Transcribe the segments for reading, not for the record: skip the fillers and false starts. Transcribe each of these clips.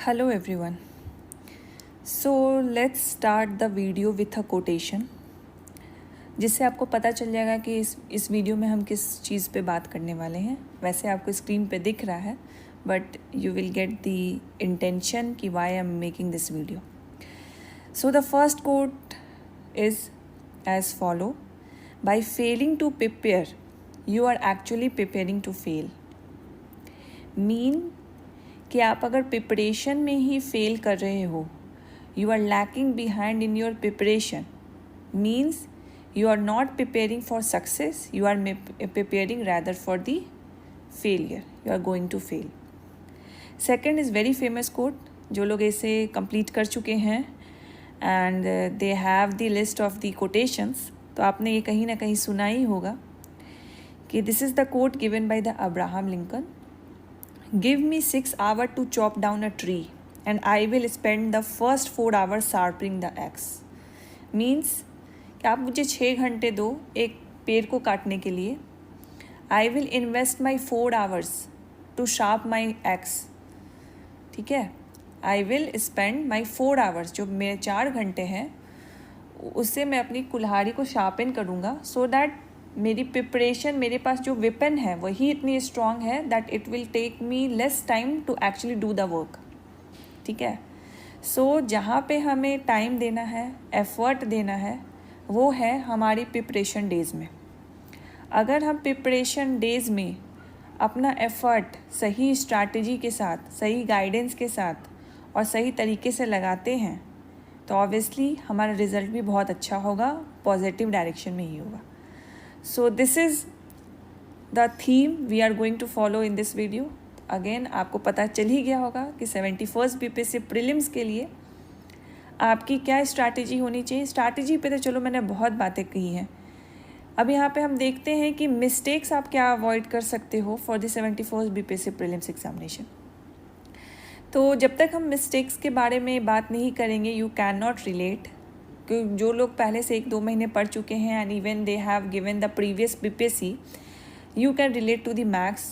Hello everyone. So let's start the video with a quotation जिससे आपको पता चल जाएगा कि इस वीडियो में हम किस चीज़ पे बात करने वाले हैं. वैसे आपको स्क्रीन पे दिख रहा है but you will get the intention कि why I am making this video. So the first quote is as follow. By failing to prepare you are actually preparing to fail. Mean कि आप अगर preparation में ही fail कर रहे हो, you are lacking behind in your preparation, means you are not preparing for success, you are preparing rather for the failure. You are going to fail. Second is very famous quote, जो लोग इसे complete कर चुके हैं and they have the list of the quotations, तो आपने ये कहीं ना कहीं सुना ही होगा कि this is the quote given by the Abraham Lincoln. Give me 6 hours to chop down a tree and I will spend the first 4 hours sharpening the axe. Means कि आप मुझे 6 घंटे दो एक पेड़ को काटने के लिए. I will invest my 4 hours to sharp my axe. ठीक है, I will spend my 4 hours, जो मेरे 4 घंटे हैं उससे मैं अपनी कुल्हाड़ी को शार्पन करूँगा सो दैट मेरी प्रिपरेशन, मेरे पास जो वेपन है वही इतनी स्ट्रॉन्ग है that it will take me less time to actually do the work. ठीक है, सो जहाँ पे हमें टाइम देना है, एफर्ट देना है, वो है हमारी प्रिपरेशन डेज़ में. अगर हम प्रिपरेशन डेज़ में अपना एफ़र्ट सही स्ट्रैटेजी के साथ, सही गाइडेंस के साथ और सही तरीके से लगाते हैं तो ऑब्वियसली हमारा रिज़ल्ट भी बहुत अच्छा होगा, पॉजिटिव डायरेक्शन में ही होगा. So this is the theme we are going to follow in this video. Again आपको पता चल ही गया होगा कि 71st बीपीएससी प्रीलिम्स के लिए आपकी क्या स्ट्रैटेजी होनी चाहिए. स्ट्रैटेजी पे तो चलो मैंने बहुत बातें कही हैं. अब यहाँ पे हम देखते हैं कि मिस्टेक्स आप क्या अवॉइड कर सकते हो for the 71st BPSC prelims examination. तो जब तक हम मिस्टेक्स के बारे में बात नहीं करेंगे यू कैन नॉट रिलेट. क्योंकि जो लोग पहले से 1-2 महीने पढ़ चुके हैं and even they have given the previous BPSC, you can relate to the max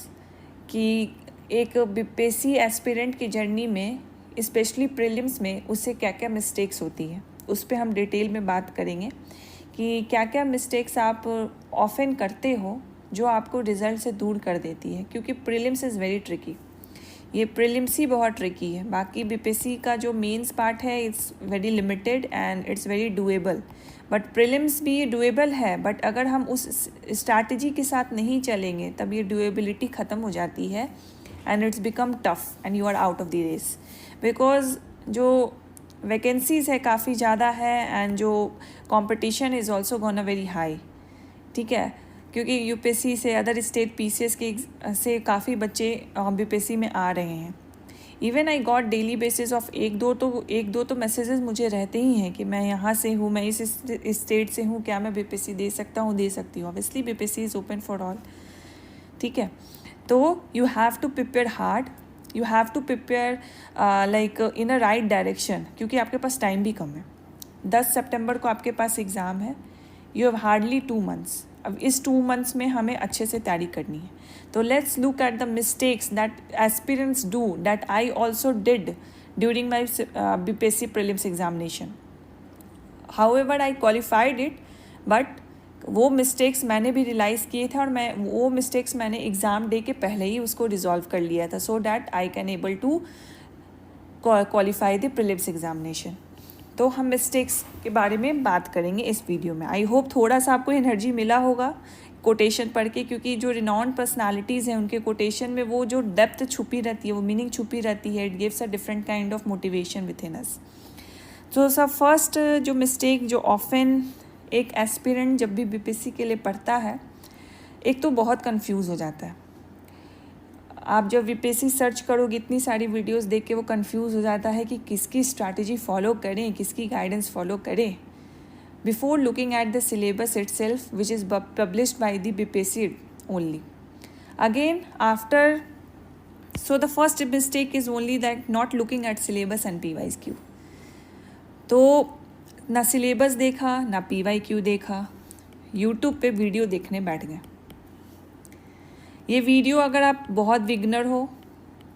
कि एक बीपीएससी एस्पिरेंट की जर्नी में स्पेशली प्रीलिम्स में उससे क्या क्या मिस्टेक्स होती है, उस पर हम डिटेल में बात करेंगे कि क्या क्या मिस्टेक्स आप ऑफन करते हो जो आपको रिज़ल्ट से दूर कर देती है. क्योंकि प्रीलिम्स इज़ वेरी ट्रिकी. ये प्रीलिम्स ही बहुत ट्रिकी है. बाकी बीपीएससी का जो मेंस पार्ट है it's very limited and it's very doable. But prelims भी डूएबल है, बट अगर हम उस स्ट्रैटेजी के साथ नहीं चलेंगे तब ये डूएबिलिटी ख़त्म हो जाती है and it's become tough and you are out of the race. Because जो वैकेंसीज़ है काफ़ी ज़्यादा है एंड जो competition is also gonna very high. ठीक है, क्योंकि यूपीएससी से अदर स्टेट पीसीएस के से काफ़ी बच्चे बीपीएससी में आ रहे हैं. Even I got daily basis of एक दो तो मैसेजेस मुझे रहते ही हैं कि मैं यहाँ से हूँ, मैं इस स्टेट से हूँ, क्या मैं बीपीएससी दे सकता हूँ, दे सकती हूँ. Obviously BPSC is open for all. ठीक है, तो you have to prepare hard, you have to prepare like in a right direction. क्योंकि आपके पास टाइम भी कम है. 10 सितंबर को आपके पास एग्ज़ाम है. You have hardly 2 months. अब इस 2 months में हमें अच्छे से तैयारी करनी है. तो let's look at the mistakes that aspirants do that I also did during my BPSC prelims examination. However I qualified it, but वो मिस्टेक्स मैंने भी रियलाइज़ किए थे और वो मिस्टेक्स मैंने एग्ज़ाम डे के पहले ही उसको रिजॉल्व कर लिया था so that I can able to qualify the prelims examination. तो हम मिस्टेक्स के बारे में बात करेंगे इस वीडियो में. आई होप थोड़ा सा आपको एनर्जी मिला होगा कोटेशन पढ़ के, क्योंकि जो रिनॉन्ड पर्सनालिटीज़ हैं उनके कोटेशन में वो जो डेप्थ छुपी रहती है, वो मीनिंग छुपी रहती है. It gives a different kind of motivation within us. तो सब फर्स्ट जो मिस्टेक जो ऑफन एक एस्पिरेंट जब भी बीपीएससी के लिए पढ़ता है, एक तो बहुत कंफ्यूज हो जाता है. आप जब बीपीएससी सर्च करोगे इतनी सारी वीडियोस देख के वो कंफ्यूज हो जाता है कि किसकी स्ट्रैटेजी फॉलो करें, किसकी गाइडेंस फॉलो करें. Before looking at the syllabus itself which is published by the BPSC only. Again after, so the first mistake is only that not looking eight syllabus and PYQ. तो ना syllabus देखा ना PYQ देखा, YouTube पे video देखने बैठ गए. ये वीडियो अगर आप बहुत बिगनर हो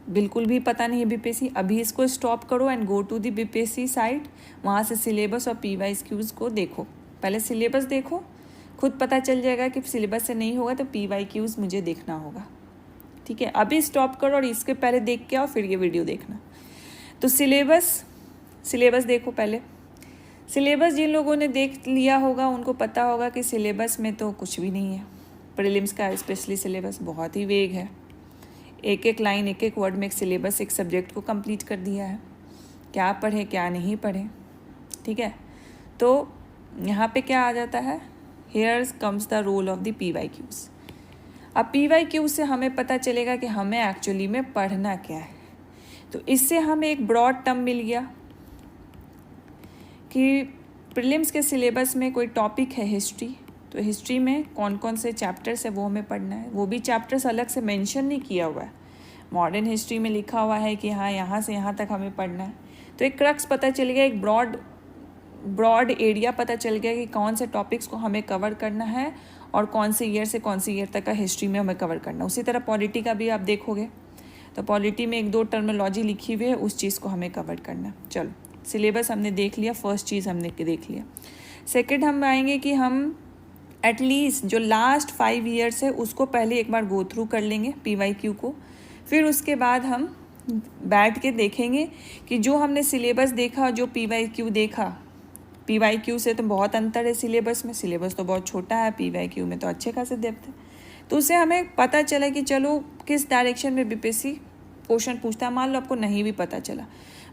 बिल्कुल भी पता नहीं है बीपीएससी, अभी इसको स्टॉप करो and go to the BPSC site, वहाँ से सिलेबस और पीवाईक्यूज़ को देखो। पहले सिलेबस देखो, खुद पता चल जाएगा कि सिलेबस से नहीं होगा तो पीवाईक्यूज़ मुझे देखना होगा। ठीक है, अभी स्टॉप करो और इसके पहले देख के आओ, फिर ये वीडियो देखना। तो सिलेबस देखो पहले। सिलेबस जिन लोगों ने देख लिया होगा उनको पता होगा कि सिलेबस में तो कुछ भी नहीं है। प्रीलिम्स का स्पेशली सिलेबस बहुत ही वेग है, एक एक लाइन एक एक वर्ड में एक सिलेबस एक सब्जेक्ट को कंप्लीट कर दिया है, क्या पढ़े क्या नहीं पढ़े। ठीक है, तो यहाँ पे क्या आ जाता है, here comes the role of the PYQs. अब पीवाईक्यूज़ से हमें पता चलेगा कि हमें एक्चुअली में पढ़ना क्या है। तो इससे हमें एक ब्रॉड टर्म मिल गया कि प्रीलिम्स के सिलेबस में कोई टॉपिक है हिस्ट्री, तो हिस्ट्री में कौन कौन से चैप्टर्स है वो हमें पढ़ना है। वो भी चैप्टर्स अलग से मेंशन नहीं किया हुआ है, मॉडर्न हिस्ट्री में लिखा हुआ है कि हाँ यहाँ से यहाँ तक हमें पढ़ना है। तो एक क्रक्स पता चल गया, एक ब्रॉड एरिया पता चल गया कि कौन से टॉपिक्स को हमें कवर करना है और कौन से ईयर से कौन सी ईयर तक का हिस्ट्री में हमें कवर करना है। उसी तरह पॉलिटी का भी आप देखोगे तो पॉलिटी में एक दो टर्मिनोलॉजी लिखी हुई है, उस चीज़ को हमें कवर करना। चलो, सिलेबस हमने देख लिया, फर्स्ट चीज़ हमने देख लिया। सेकेंड हम आएंगे कि हम एटलीस्ट जो लास्ट 5 ईयर्स है उसको पहले एक बार गो थ्रू कर लेंगे पीवाईक्यू को, फिर उसके बाद हम बैठ के देखेंगे कि जो हमने सिलेबस देखा, जो पीवाईक्यू देखा, पीवाईक्यू से तो बहुत अंतर है सिलेबस में, सिलेबस तो बहुत छोटा है, पीवाईक्यू में तो अच्छे खासे डेप्थ है। तो उससे हमें पता चला कि चलो किस डायरेक्शन में बीपीएससी क्वेश्चन पूछता है। मान लो आपको नहीं भी पता चला,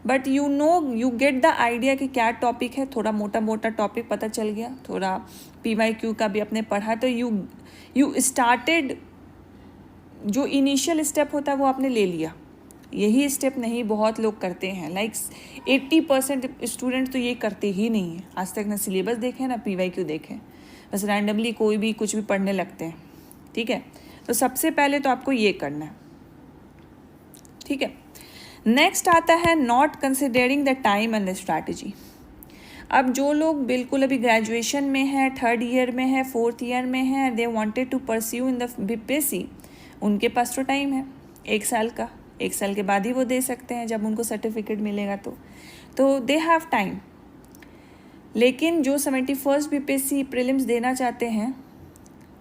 but you get the idea कि क्या टॉपिक है, थोड़ा मोटा मोटा टॉपिक पता चल गया, थोड़ा पीवाईक्यू का भी अपने पढ़ा, तो यू स्टार्टेड, जो इनिशियल स्टेप होता है वो आपने ले लिया। यही स्टेप नहीं बहुत लोग करते हैं, लाइक 80% स्टूडेंट तो ये करते ही नहीं है। आज तक ना सिलेबस देखें ना पीवाईक्यू देखें, बस रैंडमली कोई भी कुछ भी पढ़ने लगते हैं। ठीक है, तो सबसे पहले तो आपको ये करना है। ठीक है, नेक्स्ट आता है not considering the time and the strategy. अब जो लोग बिल्कुल अभी ग्रेजुएशन में है, 3rd ईयर में है, 4th ईयर में है, they wanted to pursue in the BPSC, उनके पास तो टाइम है 1 साल का, 1 साल के बाद ही वो दे सकते हैं जब उनको सर्टिफिकेट मिलेगा तो दे हैव टाइम। लेकिन जो 71st बीपीएससी प्रीलिम्स देना चाहते हैं,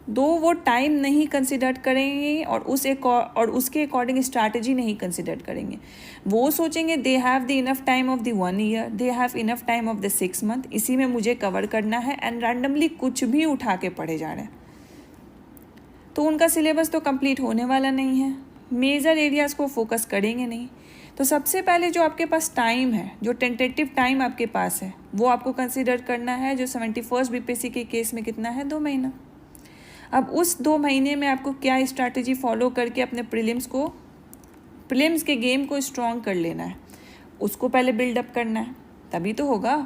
दो वो टाइम नहीं कंसिडर करेंगे और उसके अकॉर्डिंग स्ट्रैटेजी नहीं कंसिडर करेंगे। वो सोचेंगे they have the enough time of the 1 year, they have enough time of the 6 month, इसी में मुझे कवर करना है, एंड रैंडमली कुछ भी उठा के पढ़े जा रहे हैं। तो उनका सिलेबस तो कंप्लीट होने वाला नहीं है, मेजर एरियाज़ को फोकस करेंगे नहीं। तो सबसे पहले जो आपके पास टाइम है, जो टेंटेटिव टाइम आपके पास है, वो आपको कंसिडर करना है। जो 71st बीपीएससी के केस में कितना है, 2 महीना। अब उस 2 महीने में आपको क्या स्ट्रैटेजी फॉलो करके अपने प्रीलिम्स के गेम को स्ट्रॉन्ग कर लेना है, उसको पहले बिल्डअप करना है, तभी तो होगा।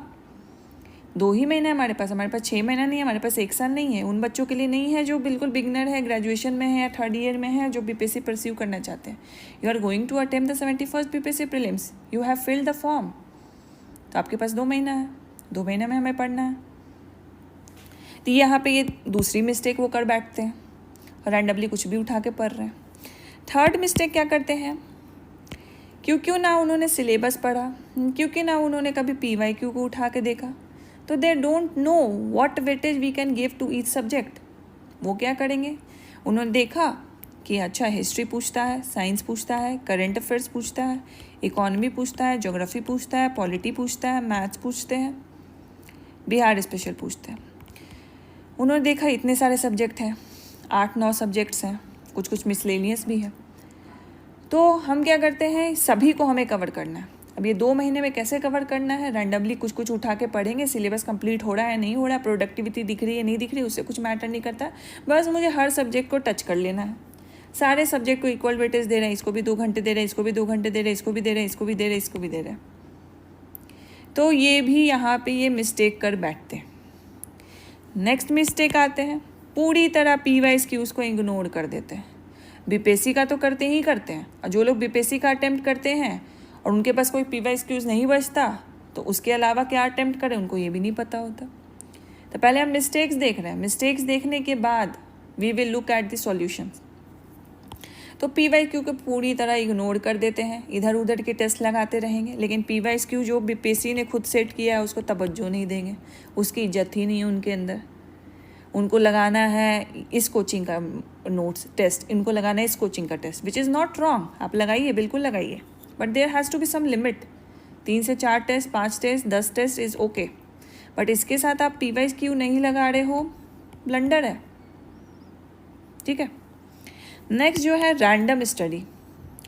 2 ही महीने हमारे पास 6 महीना नहीं है, हमारे पास 1 साल नहीं है। उन बच्चों के लिए नहीं है जो बिल्कुल बिगनर है, ग्रेजुएशन में है या 3rd ईयर में है, जो बीपीएससी परस्यू करना चाहते हैं। You are going to attempt the 71st BPSC prelims, you have filled the form, तो आपके पास 2 महीना है, 2 महीने में हमें पढ़ना है। तो यहाँ पे ये दूसरी मिस्टेक वो कर बैठते हैं और रैंडमली कुछ भी उठा के पढ़ रहे हैं। 3rd मिस्टेक क्या करते हैं, क्योंकि ना उन्होंने सिलेबस पढ़ा, क्योंकि ना उन्होंने कभी पीवाईक्यू को उठा के देखा, तो they don't know what weightage we can give to each subject. वो क्या करेंगे, उन्होंने देखा कि अच्छा हिस्ट्री पूछता है, साइंस पूछता है, करंट अफेयर्स पूछता है, इकोनॉमी पूछता है, ज्योग्राफी पूछता है, पॉलिटी पूछता है, मैथ्स पूछते हैं, बिहार स्पेशल पूछते हैं। उन्होंने देखा इतने सारे सब्जेक्ट हैं, 8-9 सब्जेक्ट्स हैं, कुछ मिसलेनियस भी है। तो हम क्या करते हैं, सभी को हमें कवर करना है। अब ये 2 महीने में कैसे कवर करना है, रैंडमली कुछ उठा के पढ़ेंगे, सिलेबस कंप्लीट हो रहा है नहीं हो रहा, प्रोडक्टिविटी दिख रही है नहीं दिख रही, उससे कुछ मैटर नहीं करता। बस मुझे हर सब्जेक्ट को टच कर लेना है, सारे सब्जेक्ट को इक्वल वेटेज दे रहे हैं, इसको भी 2 घंटे दे रहे हैं, इसको भी 2 घंटे दे रहे हैं, इसको भी दे रहे हैं, इसको भी दे रहे हैं, इसको भी दे रहे हैं। तो ये भी यहाँ पे ये मिस्टेक कर बैठते हैं। नेक्स्ट मिस्टेक आते हैं, पूरी तरह पीवाईक्यूज़ को इग्नोर कर देते हैं। बीपीएससी का तो करते ही करते हैं, और जो लोग बीपीएससी का अटेम्प्ट करते हैं और उनके पास कोई पीवाईक्यूज़ नहीं बचता, तो उसके अलावा क्या अटेम्प्ट करें उनको ये भी नहीं पता होता। तो पहले हम मिस्टेक्स देख रहे हैं, मिस्टेक्स देखने के बाद we will look at the solutions. तो PYQ को पूरी तरह इग्नोर कर देते हैं, इधर उधर के टेस्ट लगाते रहेंगे, लेकिन PYQ जो BPSC ने खुद सेट किया है उसको तवज्जो नहीं देंगे, उसकी इज्जत ही नहीं है उनके अंदर। उनको लगाना है इस कोचिंग का नोट्स टेस्ट, इनको लगाना है इस कोचिंग का test, which is not wrong, आप लगाइए, बिल्कुल लगाइए, but there has to be some limit. 3 से 4 test, 5 test, 10 test is okay, but इसके साथ आप PYQ नहीं लगा रहे हो, ब्लंडर है। ठीक है। नेक्स्ट जो है रैंडम स्टडी,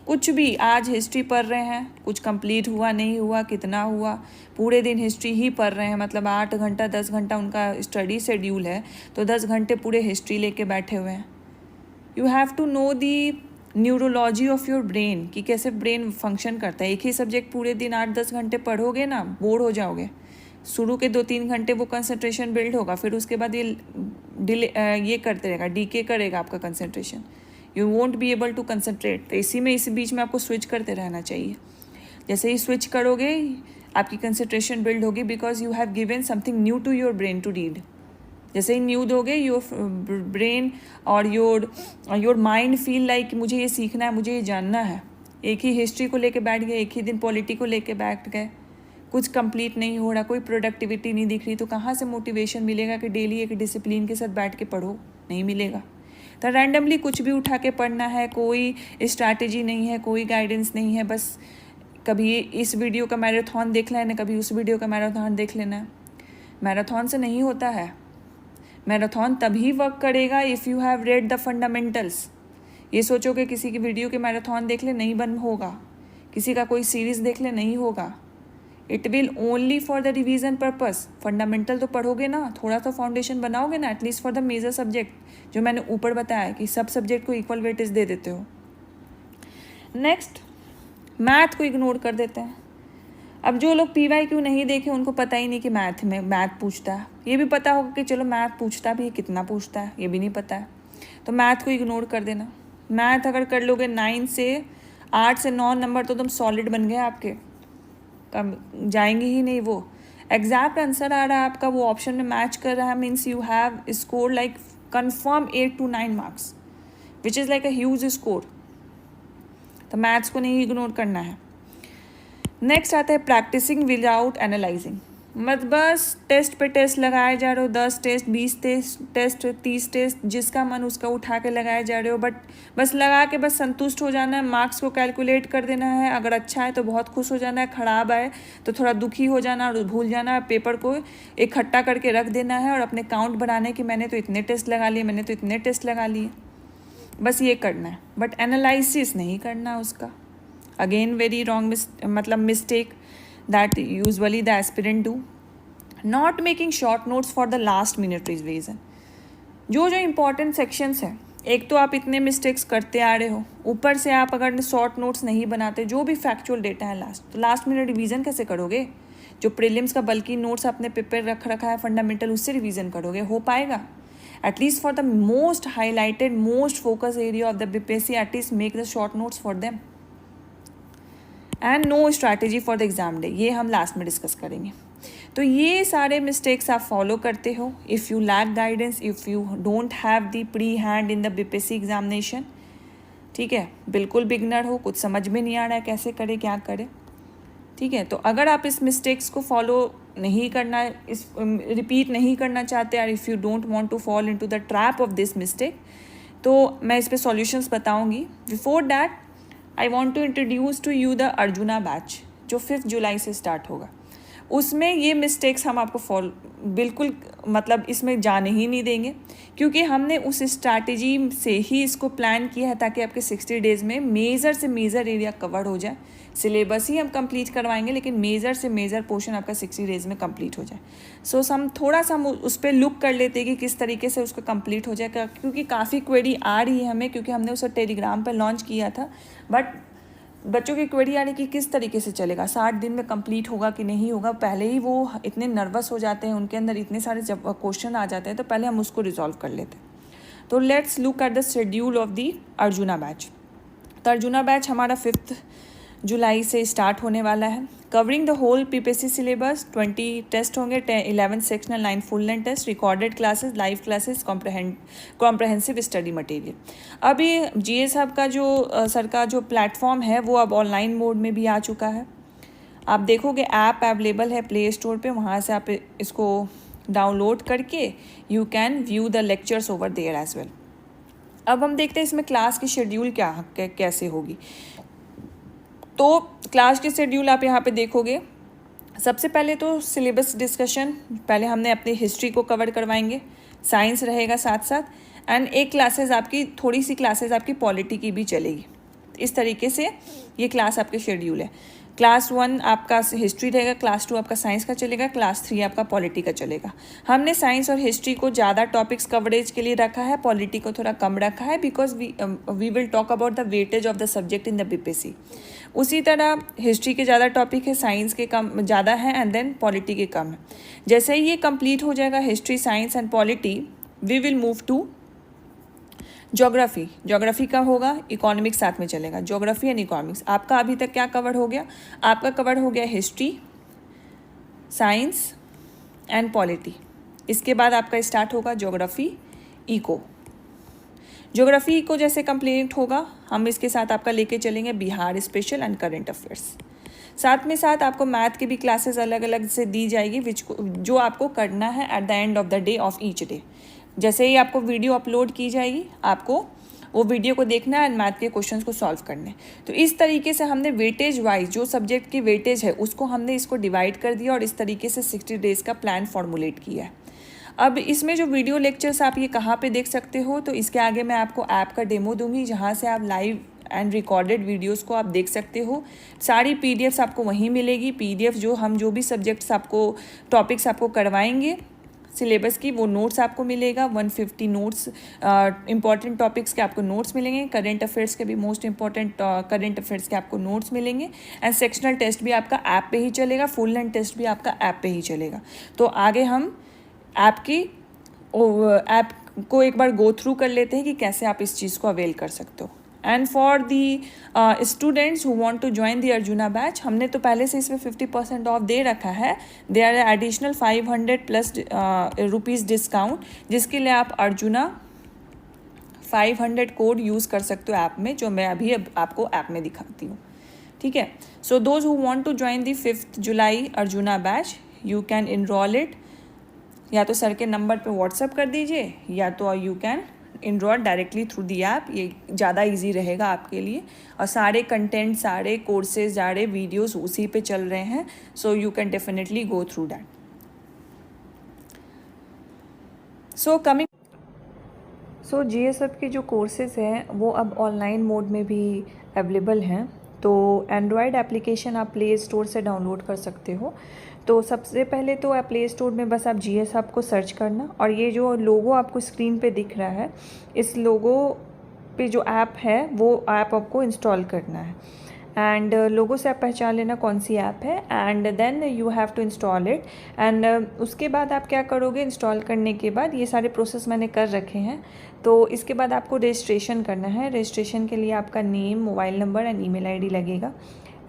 कुछ भी आज हिस्ट्री पढ़ रहे हैं, कुछ कंप्लीट हुआ नहीं हुआ, कितना हुआ, पूरे दिन हिस्ट्री ही पढ़ रहे हैं, मतलब 8 घंटा 10 घंटा उनका स्टडी शेड्यूल है, तो 10 घंटे पूरे हिस्ट्री लेके बैठे हुए हैं। You have to know the neurology of your brain, कि कैसे ब्रेन फंक्शन करता है। एक ही सब्जेक्ट पूरे दिन 8-10 घंटे पढ़ोगे ना, बोर हो जाओगे। शुरू के 2-3 घंटे वो कंसंट्रेशन बिल्ड होगा, फिर उसके बाद ये करते रहेगा, डीके करेगा आपका concentration, you won't be able to concentrate. तो इस बीच में आपको स्विच करते रहना चाहिए। जैसे ही स्विच करोगे आपकी कंसंट्रेशन बिल्ड होगी, because you have given something new to your brain to read. जैसे ही न्यू दोगे, योर ब्रेन और योर माइंड फील लाइक मुझे ये सीखना है, मुझे ये जानना है। एक ही हिस्ट्री को लेके बैठ गए, एक ही दिन पॉलिटी को लेके बैठ गए, कुछ कंप्लीट नहीं हो रहा, कोई प्रोडक्टिविटी नहीं दिख रही, तो कहाँ से मोटिवेशन मिलेगा कि डेली एक डिसिप्लिन के साथ बैठ के पढ़ो? नहीं मिलेगा। तो रैंडमली कुछ भी उठा के पढ़ना है, कोई स्ट्रैटेजी नहीं है, कोई गाइडेंस नहीं है, बस कभी इस वीडियो का मैराथन देख लेना, कभी उस वीडियो का मैराथन देख लेना है। मैराथन से नहीं होता है। मैराथन तभी वर्क करेगा if you have read the fundamentals. ये सोचो कि किसी की वीडियो के मैराथन देख ले, नहीं बन होगा। किसी का कोई सीरीज़ देख ले, नहीं होगा। It will only for the revision purpose. Fundamental तो पढ़ोगे ना, थोड़ा सा फाउंडेशन बनाओगे ना, at least for the major subject, जो मैंने ऊपर बताया कि सब सब्जेक्ट को इक्वल वेटेज दे देते हो। नेक्स्ट, मैथ को इग्नोर कर देते हैं। अब जो लोग PYQ नहीं देखे, उनको पता ही नहीं कि मैथ पूछता है। ये भी पता होगा कि चलो मैथ पूछता भी है, कितना पूछता है ये भी नहीं पता है, तो मैथ को इग्नोर कर देना। मैथ अगर कर लोगे 8 से 9 नंबर तो तुम सॉलिड बन गए आपके, कम जाएंगे ही नहीं। वो एग्जैक्ट आंसर आ रहा है आपका, वो ऑप्शन में मैच कर रहा है, means you have score like confirm 8 to 9 marks, which is like a huge score. तो मैथ्स को नहीं इग्नोर करना है। नेक्स्ट आता है प्रैक्टिसिंग विदाउट एनालाइजिंग। मत बस टेस्ट पे टेस्ट लगाए जा रहे हो, 10 टेस्ट 20 टेस्ट 30 टेस्ट, जिसका मन उसका उठा के लगाए जा रहे हो, बट बस लगा के बस संतुष्ट हो जाना है, मार्क्स को कैलकुलेट कर देना है। अगर अच्छा है तो बहुत खुश हो जाना है, ख़राब है तो थोड़ा दुखी हो जाना और भूल जाना है, पेपर को इकट्ठा करके रख देना है और अपने काउंट बढ़ाने कि मैंने तो इतने टेस्ट लगा लिए, मैंने तो इतने टेस्ट लगा लिए, बस ये करना है, बट एनालिसिस नहीं करना उसका। Again very wrong mistake that usually the aspirant do, not making short notes for the last minute revision। जो इम्पॉर्टेंट सेक्शंस हैं, एक तो आप इतने मिस्टेक्स करते आ रहे हो, ऊपर से आप अगर शॉर्ट नोट्स नहीं बनाते, जो भी फैक्चुअल डेटा है तो लास्ट मिनट रिवीजन कैसे करोगे? जो प्रीलिम्स का बल्कि नोट्स आपने पेपर रखा है फंडामेंटल, उससे रिवीजन करोगे? हो पाएगा? At least for the most highlighted most focus area of the BPSC, at least make the short notes for them. And no strategy for the exam day, ये हम लास्ट में डिस्कस करेंगे। तो ये सारे मिस्टेक्स आप फॉलो करते हो if you lack guidance, if you don't have the pre hand in the BPSC examination. ठीक है, बिल्कुल बिगनर हो, कुछ समझ में नहीं आ रहा है कैसे करे क्या करे। ठीक है, तो अगर आप इस मिस्टेक्स को फॉलो नहीं करना, इस रिपीट नहीं करना चाहते, और if you don't want to fall into the trap of this mistake, तो मैं इस पर सॉल्यूशंस बताऊंगी। Before that I want to introduce to you the Arjuna batch, जो 5 जुलाई से स्टार्ट होगा। उसमें ये मिस्टेक्स हम आपको बिल्कुल इसमें जाने ही नहीं देंगे, क्योंकि हमने उस स्ट्रैटेजी से ही इसको प्लान किया है ताकि आपके 60 डेज़ में मेजर से मेजर एरिया कवर हो जाए। सिलेबस ही हम कंप्लीट करवाएंगे, लेकिन मेजर से मेजर पोर्शन आपका 60 डेज़ में कंप्लीट हो जाए। सो हम थोड़ा सा उस पर लुक कर लेते हैं कि किस तरीके से उसको कंप्लीट हो जाएगा, क्योंकि काफ़ी क्वेरी आ रही है हमें, क्योंकि हमने उसे टेलीग्राम पर लॉन्च किया था, बट बच्चों की क्वेरी आ रही कि किस तरीके से चलेगा, 60 दिन में कंप्लीट होगा कि नहीं होगा। पहले ही वो इतने नर्वस हो जाते हैं, उनके अंदर इतने सारे जब क्वेश्चन आ जाते हैं, तो पहले हम उसको रिजॉल्व कर लेते हैं। तो let's look at the schedule of the Arjuna batch. तो अर्जुना बैच हमारा 5 जुलाई से स्टार्ट होने वाला है। Covering the whole PPSC syllabus, 20 test होंगे, 11 sectional, 9 full length test, recorded classes, live classes, comprehensive study material. अभी जीएस हब का जो सर का जो प्लेटफॉर्म है वो अब ऑनलाइन मोड में भी आ चुका है। आप देखोगे ऐप अवेलेबल है प्ले स्टोर पे, वहाँ से आप इसको डाउनलोड करके you can view the lectures over there as well. अब हम देखते हैं इसमें क्लास की शेड्यूल कैसे होगी। तो क्लास की शेड्यूल आप यहाँ पे देखोगे, सबसे पहले तो सिलेबस डिस्कशन, पहले हमने अपनी हिस्ट्री को कवर करवाएंगे, साइंस रहेगा साथ साथ, एंड एक क्लासेस आपकी, थोड़ी सी क्लासेस आपकी पॉलिटी की भी चलेगी। इस तरीके से ये क्लास आपके शेड्यूल है। क्लास 1 आपका हिस्ट्री रहेगा, क्लास 2 आपका साइंस का चलेगा, क्लास 3 आपका पॉलिटी का चलेगा। हमने साइंस और हिस्ट्री को ज़्यादा टॉपिक्स कवरेज के लिए रखा है, पॉलिटी को थोड़ा कम रखा है, because we will talk about the weightage of the subject in the BPSC. उसी तरह हिस्ट्री के ज़्यादा टॉपिक है, साइंस के कम ज़्यादा है, एंड देन पॉलिटी के कम है। जैसे ही ये कंप्लीट हो जाएगा history, science and polity, we will move to geography. Geography का होगा, इकोनॉमिक्स साथ में चलेगा, ज्योग्राफी एंड इकोनॉमिक्स। आपका अभी तक क्या कवर हो गया? आपका कवर हो गया हिस्ट्री, साइंस एंड पॉलिटी। इसके बाद आपका स्टार्ट होगा ज्योग्राफी इको। ज्योग्राफी इको जैसे कंप्लीट होगा, हम इसके साथ आपका लेके चलेंगे Bihar special and current affairs. साथ में साथ आपको मैथ की भी क्लासेस अलग अलग से दी जाएगी, जो आपको करना है at the end of the day of each day. जैसे ही आपको वीडियो अपलोड की जाएगी, आपको वो वीडियो को देखना है एंड मैथ के क्वेश्चंस को सॉल्व करने। तो इस तरीके से हमने वेटेज वाइज, जो सब्जेक्ट की वेटेज है उसको हमने इसको डिवाइड कर दिया और इस तरीके से 60 डेज़ का प्लान फॉर्मुलेट किया है। अब इसमें जो वीडियो लेक्चर्स आप ये कहाँ पे देख सकते हो, तो इसके आगे मैं आपको ऐप का डेमो दूंगी, जहाँ से आप लाइव एंड रिकॉर्डेड वीडियोस को आप देख सकते हो। सारी पीडीएफ्स आपको वहीं मिलेगी। पीडीएफ जो भी सब्जेक्ट्स आपको, टॉपिक्स आपको करवाएंगे सिलेबस की, वो नोट्स आपको मिलेगा। 150 नोट्स, इंपॉर्टेंट टॉपिक्स के आपको नोट्स मिलेंगे, करंट अफेयर्स के भी मोस्ट इंपॉर्टेंट करंट अफेयर्स के आपको नोट्स मिलेंगे, एंड सेक्शनल टेस्ट भी आपका ऐप पे ही चलेगा, फुल लेंथ टेस्ट भी आपका ऐप पे ही चलेगा। तो आगे हम ऐप को एक बार गो थ्रू कर लेते हैं कि कैसे आप इस चीज़ को अवेल कर सकते हो। And for the students who want to join the Arjuna batch, हमने तो पहले से इसमें 50% ऑफ दे रखा है। They are additional 500 plus rupees discount, जिसके लिए आप अर्जुना 500 कोड यूज़ कर सकते हो ऐप में, जो मैं अभी आपको ऐप में दिखाती हूँ। ठीक है। So those who want to join the 5 July Arjuna batch, you can enroll it. या तो सर के नंबर पे व्हाट्सअप कर दीजिए, या तो you can enroll directly through the app. ये ज़्यादा इजी रहेगा आपके लिए, और सारे कंटेंट, सारे कोर्सेज, सारे वीडियोस उसी पे चल रहे हैं। So you can definitely go through that. So GSF के जो कोर्सेज हैं वो अब ऑनलाइन मोड में भी अवेलेबल हैं। तो एंड्रॉयड एप्लीकेशन आप प्ले स्टोर से डाउनलोड कर सकते हो। तो सबसे पहले तो आप प्ले स्टोर में बस आप जीएस हब को सर्च करना, और ये जो लोगो आपको स्क्रीन पे दिख रहा है, इस लोगो पे जो ऐप है वो ऐप आपको इंस्टॉल करना है। एंड लोगो से आप पहचान लेना कौन सी ऐप है, and then you have to install it. And उसके बाद आप क्या करोगे, इंस्टॉल करने के बाद ये सारे प्रोसेस मैंने कर रखे हैं। तो इसके बाद आपको रजिस्ट्रेशन करना है। रजिस्ट्रेशन के लिए आपका name, mobile number and email ID लगेगा।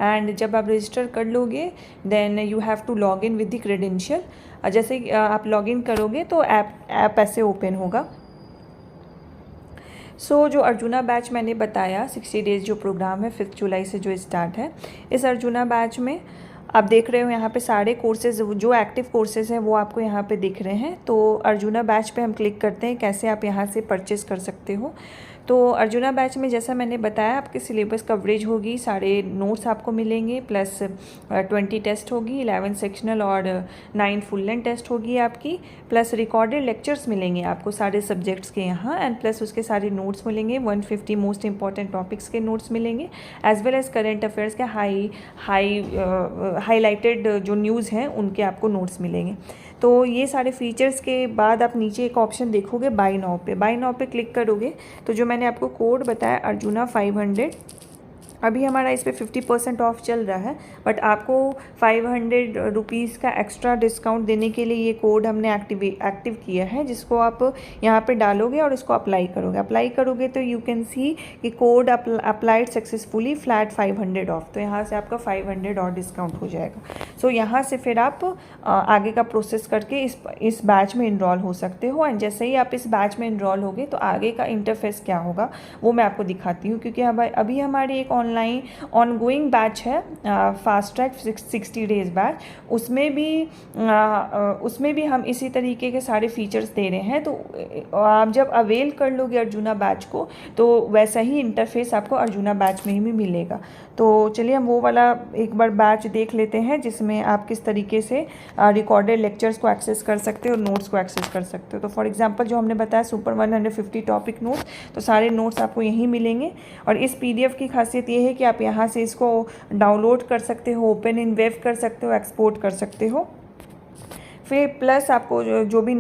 एंड जब आप रजिस्टर कर लोगे, then you have to log in with the credential. जैसे आप लॉग इन करोगे तो ऐप ऐसे ओपन होगा। सो जो अर्जुना बैच मैंने बताया, 60 डेज़ जो प्रोग्राम है 5 जुलाई से जो स्टार्ट है, इस अर्जुना बैच में आप देख रहे हो यहाँ पे सारे कोर्सेज, जो एक्टिव कोर्सेज हैं वो आपको यहाँ पे दिख रहे हैं। तो अर्जुना बैच पे हम क्लिक करते हैं, कैसे आप यहाँ से परचेज़ कर सकते हो। तो अर्जुना बैच में जैसा मैंने बताया, आपके सिलेबस कवरेज होगी, सारे नोट्स आपको मिलेंगे, प्लस 20 टेस्ट होगी, 11 सेक्शनल और 9 फुल लेंथ टेस्ट होगी आपकी, प्लस रिकॉर्डेड लेक्चर्स मिलेंगे आपको सारे सब्जेक्ट्स के यहाँ, एंड प्लस उसके सारे नोट्स मिलेंगे। 150 मोस्ट इंपॉर्टेंट टॉपिक्स के नोट्स मिलेंगे, as well as current affairs के हाईलाइटेड जो न्यूज़ हैं उनके आपको नोट्स मिलेंगे। तो ये सारे फीचर्स के बाद आप नीचे एक ऑप्शन देखोगे बाय नाउ पे। बाय नाउ पे क्लिक करोगे तो जो मैंने आपको कोड बताया अर्जुना 500, अभी हमारा इस पर 50% ऑफ चल रहा है, बट आपको 500 रुपीज़ का एक्स्ट्रा डिस्काउंट देने के लिए ये कोड हमने एक्टिव किया है, जिसको आप यहाँ पे डालोगे और इसको अप्लाई करोगे तो यू कैन सी कि code applied successfully flat 500 of. तो यहाँ से आपका 500 और डिस्काउंट हो जाएगा। सो यहाँ से फिर आप आगे का प्रोसेस करके इस बैच में इनरोल हो सकते हो। एंड जैसे ही आप इस बैच में इनरोल होगे तो आगे का इंटरफेस क्या होगा वो मैं आपको दिखाती हूँ, क्योंकि अभी हमारी एक ऑनलाइन ऑनगोइंग बैच है फास्ट ट्रैक 60 डेज बैच। उसमें भी हम इसी तरीके के सारे फीचर्स दे रहे हैं। तो आप जब अवेल कर लोगे अर्जुना बैच को तो वैसा ही इंटरफेस आपको अर्जुना बैच में ही मिलेगा। तो चलिए हम वो वाला एक बार बैच देख लेते हैं जिसमें आप किस तरीके से रिकॉर्डेड लेक्चर्स को एक्सेस कर सकते हो और नोट्स को एक्सेस कर सकते हो। तो फॉर एग्जांपल जो हमने बताया सुपर 150 टॉपिक नोट्स, तो सारे नोट्स आपको यहीं मिलेंगे। और इस पीडीएफ की खासियत ये है कि आप यहाँ से इसको डाउनलोड कर सकते हो, ओपन इन वेब कर सकते हो, एक्सपोर्ट कर सकते हो। फिर प्लस आपको जो भी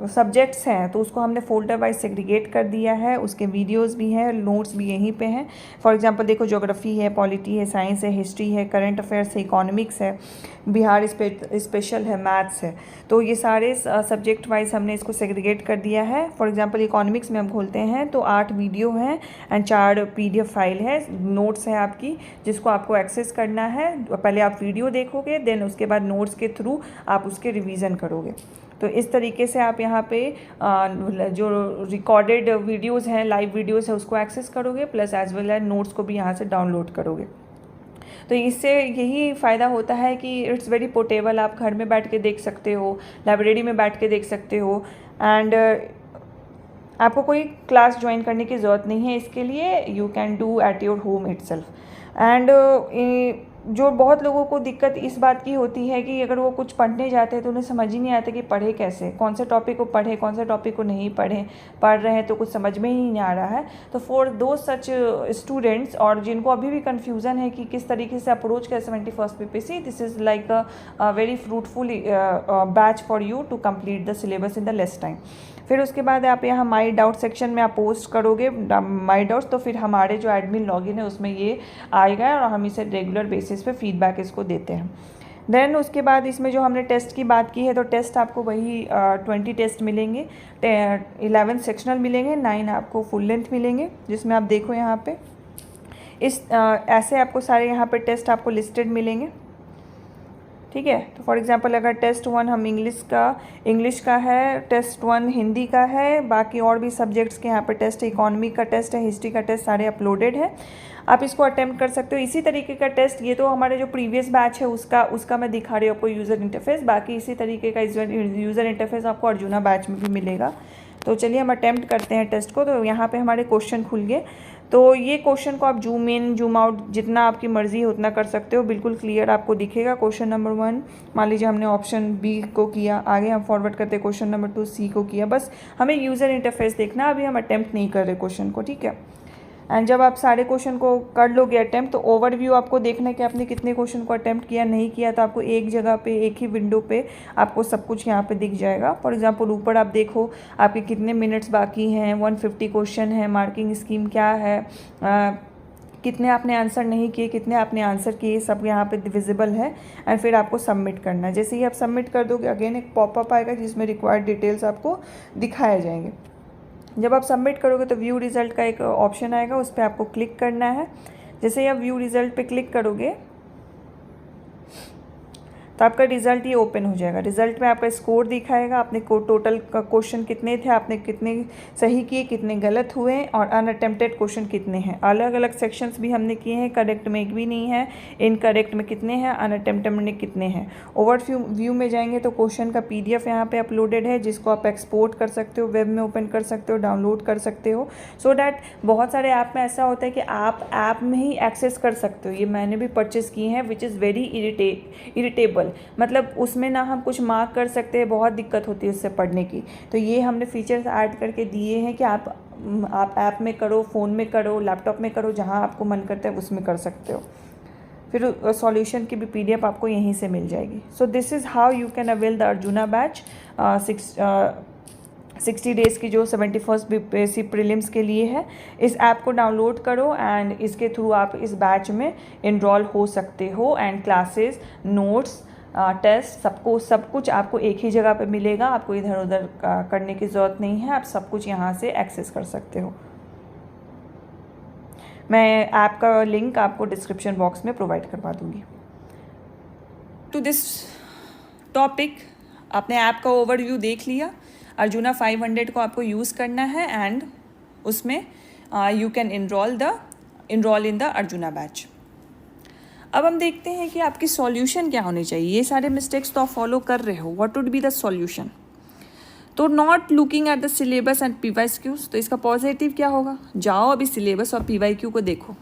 सब्जेक्ट्स हैं तो उसको हमने फोल्डर वाइज सेग्रीगेट कर दिया है। उसके वीडियोस भी हैं, नोट्स भी यहीं पे हैं। फॉर एग्जांपल देखो, ज्योग्राफी है, पॉलिटी है, साइंस है, हिस्ट्री है, करंट अफेयर्स है, इकोनॉमिक्स है, बिहार स्पेशल है, मैथ्स है। तो ये सारे सब्जेक्ट वाइज हमने इसको सेग्रीगेट कर दिया है। फॉर एग्जांपल इकोनॉमिक्स में हम खोलते हैं तो 8 वीडियो हैं एंड 4 पीडीएफ फाइल है, नोट्स है आपकी, जिसको आपको एक्सेस करना है। पहले आप वीडियो देखोगे, देन उसके बाद नोट्स के थ्रू आप उसके रिवीजन करोगे। तो इस तरीके से आप यहाँ पे जो रिकॉर्डेड वीडियोस हैं, लाइव वीडियोस है, उसको एक्सेस करोगे, plus as well as notes को भी यहाँ से डाउनलोड करोगे। तो इससे यही फ़ायदा होता है कि इट्स वेरी पोर्टेबल। आप घर में बैठ के देख सकते हो, लाइब्रेरी में बैठ के देख सकते हो। एंड आपको कोई क्लास ज्वाइन करने की ज़रूरत नहीं है इसके लिए, you can do at your home itself. And जो बहुत लोगों को दिक्कत इस बात की होती है कि अगर वो कुछ पढ़ने जाते हैं तो उन्हें समझ ही नहीं आता कि पढ़े कैसे, कौन से टॉपिक को पढ़े, कौन से टॉपिक को नहीं पढ़ रहे हैं तो कुछ समझ में ही नहीं आ रहा है। तो फॉर दो सच स्टूडेंट्स और जिनको अभी भी कन्फ्यूज़न है कि किस तरीके से अप्रोच करें 71st PPC, this is like a very fruitful batch for you to complete the syllabus in the less time. फिर उसके बाद आप यहाँ माई डाउट सेक्शन में आप पोस्ट करोगे माई डाउट्स, तो फिर हमारे जो एडमिन लॉगिन है उसमें ये आएगा और हम इसे रेगुलर बेसिस पे फीडबैक इसको देते हैं। देन उसके बाद इसमें जो हमने टेस्ट की बात की है, तो टेस्ट आपको वही 20 टेस्ट मिलेंगे, 11 सेक्शनल मिलेंगे, 9 आपको फुल लेंथ मिलेंगे, जिसमें आप देखो यहाँ पे ऐसे आपको सारे यहाँ पे टेस्ट आपको लिस्टेड मिलेंगे। ठीक है, तो फॉर एग्जांपल अगर टेस्ट 1 हम इंग्लिश का है, टेस्ट 1 हिंदी का है, बाकी और भी सब्जेक्ट्स के यहाँ पे टेस्ट है, इकोनॉमी का टेस्ट है, हिस्ट्री का टेस्ट, सारे अपलोडेड है, आप इसको अटेम्प्ट कर सकते हो। इसी तरीके का टेस्ट, ये तो हमारे जो प्रीवियस बैच है उसका मैं दिखा रही हूँ आपको यूज़र इंटरफेस, बाकी इसी तरीके का यूज़र इंटरफेस आपको अर्जुना बैच में भी मिलेगा। तो चलिए हम अटेम्प्ट करते हैं टेस्ट को। तो यहाँ पे हमारे क्वेश्चन खुल गए। तो ये क्वेश्चन को आप जूम इन जूम आउट जितना आपकी मर्जी है उतना कर सकते हो, बिल्कुल क्लियर आपको दिखेगा। क्वेश्चन नंबर 1 मान लीजिए हमने ऑप्शन बी को किया, आगे हम फॉरवर्ड करते हैं क्वेश्चन नंबर 2 सी को किया, बस हमें यूज़र इंटरफेस देखना, अभी हम अटेम्प्ट नहीं कर रहे क्वेश्चन को। ठीक है, एंड जब आप सारे क्वेश्चन को कर लोगे अटैम्प्ट, तो ओवरव्यू आपको देखना है कि आपने कितने क्वेश्चन को अटैम्प्ट किया, नहीं किया, तो आपको एक जगह पे एक ही विंडो पे आपको सब कुछ यहाँ पे दिख जाएगा। फॉर एग्जांपल ऊपर आप देखो आपके कितने मिनट्स बाकी हैं, 150 क्वेश्चन है, मार्किंग स्कीम क्या है, कितने आपने आंसर नहीं किए, कितने आपने आंसर किए, सब यहाँ पे विजिबल है। एंड फिर आपको सबमिट करना है। जैसे ही आप सबमिट कर दोगे अगेन एक पॉपअप आएगा जिसमें रिक्वायर्ड डिटेल्स आपको दिखाए जाएंगे। जब आप सबमिट करोगे तो व्यू रिज़ल्ट का एक ऑप्शन आएगा, उस पर आपको क्लिक करना है। जैसे ही आप व्यू रिज़ल्ट पे क्लिक करोगे तो आपका रिज़ल्ट ये ओपन हो जाएगा। रिज़ल्ट में आपका स्कोर दिखाएगा, आपने टोटल क्वेश्चन कितने थे, आपने कितने सही किए, कितने गलत हुए, और अनअटेम्प्टेड क्वेश्चन कितने हैं। अलग अलग सेक्शंस भी हमने किए हैं, करेक्ट में एक भी नहीं है, इनकरेक्ट में कितने हैं, अनअटेम्प्टेड में कितने हैं। ओवरव्यू में जाएंगे तो क्वेश्चन का PDF यहाँ पर अपलोडेड है, जिसको आप एक्सपोर्ट कर सकते हो, वेब में ओपन कर सकते हो, डाउनलोड कर सकते हो। सो डैट बहुत सारे ऐप में ऐसा होता है कि आप ऐप में ही एक्सेस कर सकते हो। ये मैंने भी परचेज़ किए हैं, विच इज़ वेरी इरिटेबल, मतलब उसमें ना हम कुछ मार्क कर सकते हैं, बहुत दिक्कत होती है उससे पढ़ने की। तो ये हमने फीचर्स ऐड करके दिए हैं कि आप ऐप में करो, फ़ोन में करो, लैपटॉप में करो, जहां आपको मन करता है उसमें कर सकते हो। फिर सॉल्यूशन की भी PDF आपको यहीं से मिल जाएगी। So this is how you can avail the Arjuna batch 60 days की जो 71st BPSC प्रीलिम्स के लिए है। इस ऐप को डाउनलोड करो एंड इसके थ्रू आप इस बैच में इनरोल हो सकते हो एंड क्लासेस, नोट्स, टेस्ट सब कुछ आपको एक ही जगह पे मिलेगा। आपको इधर उधर करने की ज़रूरत नहीं है, आप सब कुछ यहाँ से एक्सेस कर सकते हो। मैं ऐप का लिंक आपको डिस्क्रिप्शन बॉक्स में प्रोवाइड करवा दूँगी। टू दिस टॉपिक आपने ऐप का ओवरव्यू देख लिया। अर्जुना 500 को आपको यूज़ करना है एंड उसमें you can enroll in the Arjuna batch. अब हम देखते हैं कि आपकी सॉल्यूशन क्या होनी चाहिए। ये सारे मिस्टेक्स तो आप फॉलो कर रहे हो, what would be the solution? तो not looking at the syllabus and PYQs, तो इसका पॉजिटिव क्या होगा? जाओ अभी सिलेबस और PYQ को देखो।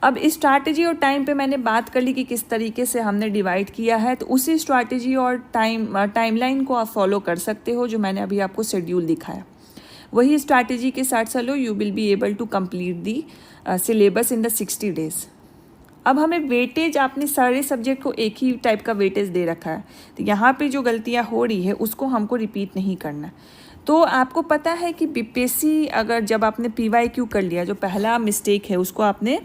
अब स्ट्रैटेजी और टाइम पे मैंने बात कर ली कि किस तरीके से हमने डिवाइड किया है, तो उसी स्ट्रैटेजी और टाइमलाइन को आप फॉलो कर सकते हो जो मैंने अभी आपको शेड्यूल दिखाया। वही स्ट्रैटेजी के साथ चलो, you will be able to complete the syllabus in the 60 days. अब हमें वेटेज, आपने सारे सब्जेक्ट को एक ही टाइप का वेटेज दे रखा है, तो यहाँ पे जो गलतियाँ हो रही है उसको हमको रिपीट नहीं करना। तो आपको पता है कि BPSC अगर जब आपने PYQ कर लिया, जो पहला मिस्टेक है उसको आपने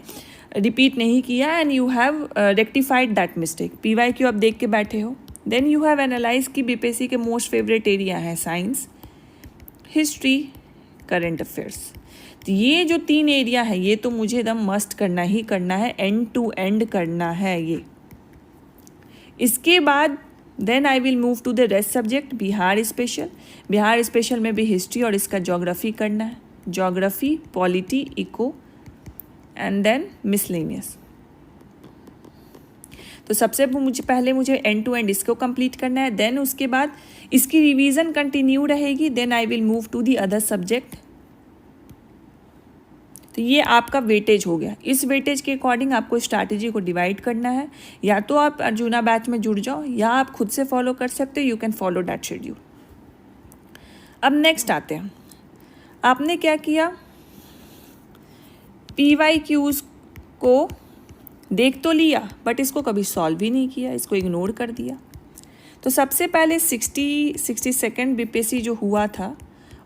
रिपीट नहीं किया and you have rectified that mistake. PYQ आप देख के बैठे हो, देन यू हैव एनालाइज कि BPSC के मोस्ट फेवरेट एरिया है साइंस, हिस्ट्री, करंट अफेयर्स। तो ये जो 3 एरिया है ये तो मुझे एकदम मस्ट करना ही करना है, एंड टू एंड करना है ये। इसके बाद then I will move to the rest subject. Bihar special में भी हिस्ट्री और इसका ज्योग्राफी करना है, geography, polity, eco and then miscellaneous. तो सबसे पहले मुझे एंड टू एंड इसको कंप्लीट करना है, देन उसके बाद इसकी रिवीजन कंटिन्यू रहेगी, then I will move to the other subject. तो ये आपका वेटेज हो गया। इस वेटेज के अकॉर्डिंग आपको स्ट्रैटेजी को डिवाइड करना है। या तो आप अर्जुना बैच में जुड़ जाओ या आप खुद से फॉलो कर सकते हो, you can follow that schedule. अब नेक्स्ट आते हैं, आपने क्या किया, PYQs को देख तो लिया बट इसको कभी सॉल्व ही नहीं किया, इसको इग्नोर कर दिया। तो सबसे पहले 62nd BPSC जो हुआ था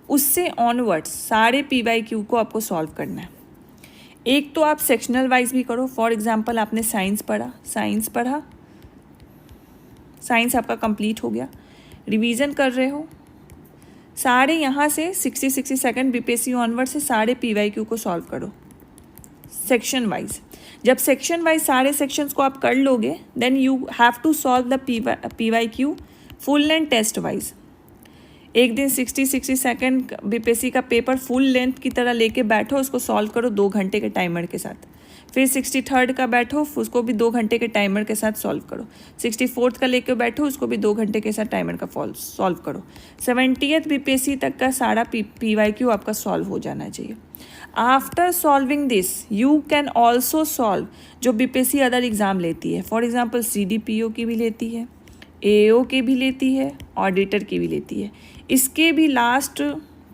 उससे ऑनवर्ड्स सारे PYQ को आपको सॉल्व करना है। एक तो आप सेक्शनल वाइज भी करो। फॉर एग्जांपल आपने साइंस पढ़ा, साइंस आपका कंप्लीट हो गया, रिवीजन कर रहे हो, सारे यहाँ से 62nd BPSC ऑनवर्ड से सारे PYQ को सॉल्व करो सेक्शन वाइज। जब सेक्शन वाइज सारे सेक्शंस को आप कर लोगे then you have to solve the PYQ full length test wise. एक दिन 62nd BPSC का पेपर फुल लेंथ की तरह लेके बैठो, उसको सॉल्व करो 2 घंटे के टाइमर के साथ। फिर 63rd का बैठो, उसको भी 2 घंटे के टाइमर के साथ सॉल्व करो। 64th का लेके बैठो, उसको भी 2 घंटे के साथ टाइमर का सॉल्व करो। 70th BPSC तक का सारा PYQ आपका सॉल्व हो जाना चाहिए। After solving this you can also solve जो BPSC अदर एग्ज़ाम लेती है। फॉर एग्जाम्पल CDPO की भी लेती है, AO की भी लेती है, ऑडिटर की भी लेती है। इसके भी लास्ट